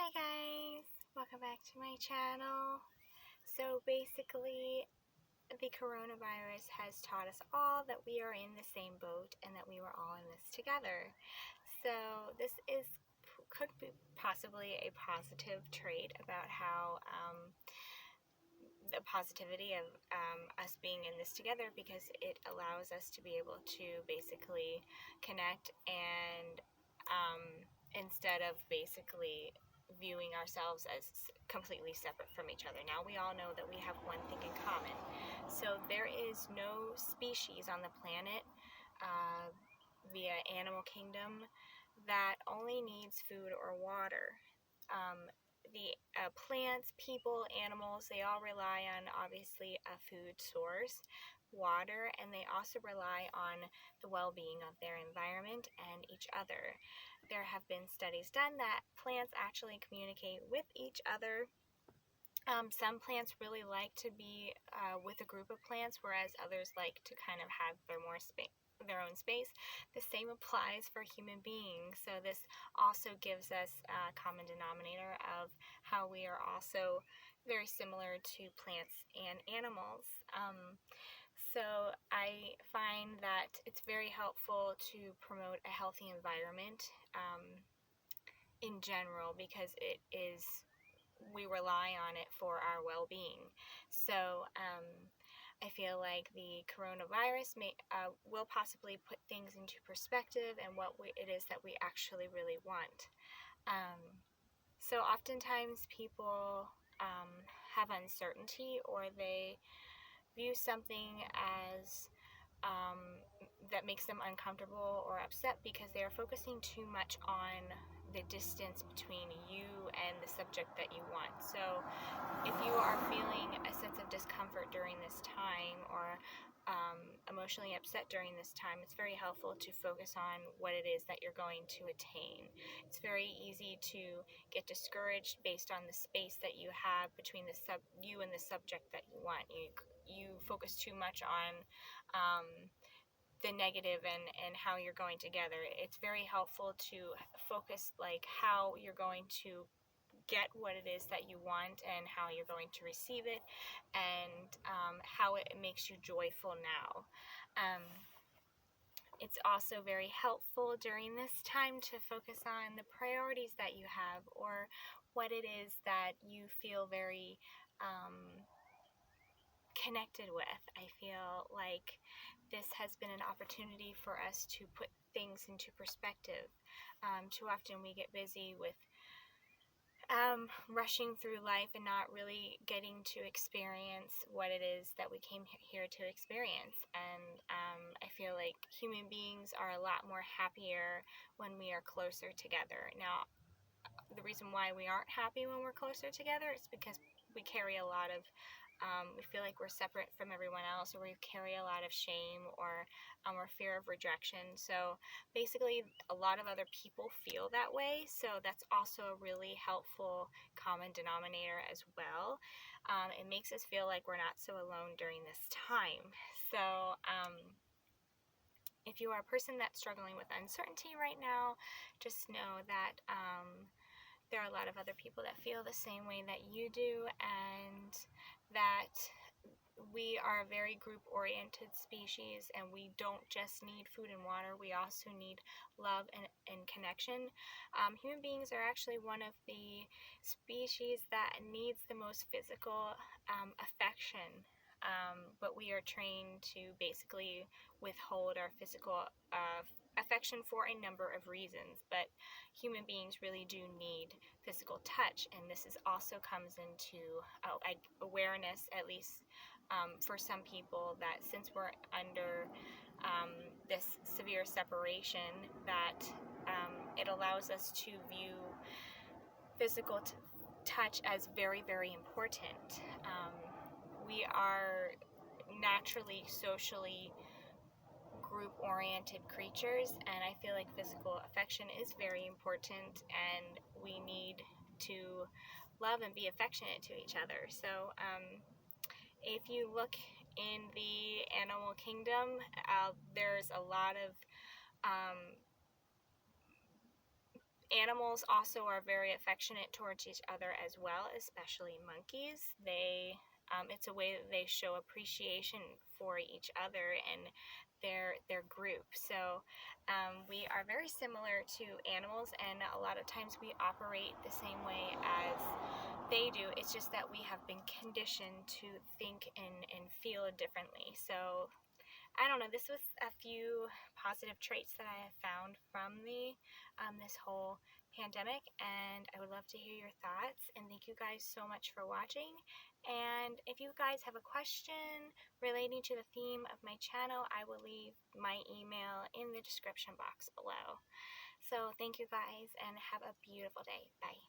Hi guys, welcome back to my channel. So basically, the coronavirus has taught us all that we are in the same boat and that we were all in this together. So this could be possibly a positive trait about how the positivity of us being in this together, because it allows us to be able to basically connect and instead of basically viewing ourselves as completely separate from each other. Now we all know that we have one thing in common. So there is no species on the planet via animal kingdom that only needs food or water. The plants, people, animals, they all rely on obviously a food source, water, and they also rely on the well-being of their environment and each other. There have been studies done that plants actually communicate with each other. Some plants really like to be with a group of plants, whereas others like to kind of have their own space. The same applies for human beings. So this also gives us a common denominator of how we are also very similar to plants and animals. So I find that it's very helpful to promote a healthy environment in general, because we rely on it for our well-being. So I feel like the coronavirus will possibly put things into perspective and it is that we actually really want. So oftentimes people have uncertainty, or they view something as that makes them uncomfortable or upset because they are focusing too much on the distance between you and the subject that you want. So if you are feeling a sense of discomfort during this time, or emotionally upset during this time, it's very helpful to focus on what it is that you're going to attain. It's very easy to get discouraged based on the space that you have between you and the subject that you want. You focus too much on the negative and how you're going together. It's very helpful to focus like how you're going to get what it is that you want and how you're going to receive it, and how it makes you joyful now. It's also very helpful during this time to focus on the priorities that you have, or what it is that you feel very connected with. I feel like this has been an opportunity for us to put things into perspective. Too often we get busy with rushing through life and not really getting to experience what it is that we came here to experience. And I feel like human beings are a lot more happier when we are closer together. Now, the reason why we aren't happy when we're closer together is because we carry a lot of we feel like we're separate from everyone else, or we carry a lot of shame, or fear of rejection. So basically, a lot of other people feel that way. So that's also a really helpful common denominator as well. It makes us feel like we're not so alone during this time. So if you are a person that's struggling with uncertainty right now, just know that there are a lot of other people that feel the same way that you do, and that we are a very group-oriented species, and we don't just need food and water, we also need love and connection. Human beings are actually one of the species that needs the most physical affection, but we are trained to basically withhold our physical affection for a number of reasons. But human beings really do need physical touch, and this also comes into awareness, at least for some people, that since we're under this severe separation, that it allows us to view physical touch as very, very important. We are naturally socially group-oriented creatures, and I feel like physical affection is very important, and we need to love and be affectionate to each other. So if you look in the animal kingdom, there's a lot of Animals also are very affectionate towards each other as well, especially monkeys. It's a way that they show appreciation for each other and their group. So we are very similar to animals, and a lot of times we operate the same way as they do. It's just that we have been conditioned to think and feel differently. So I don't know, this was a few positive traits that I have found from this whole pandemic, and I would love to hear your thoughts. And thank you guys so much for watching. And if you guys have a question relating to the theme of my channel, I will leave my email in the description box below. So thank you guys, and have a beautiful day. Bye.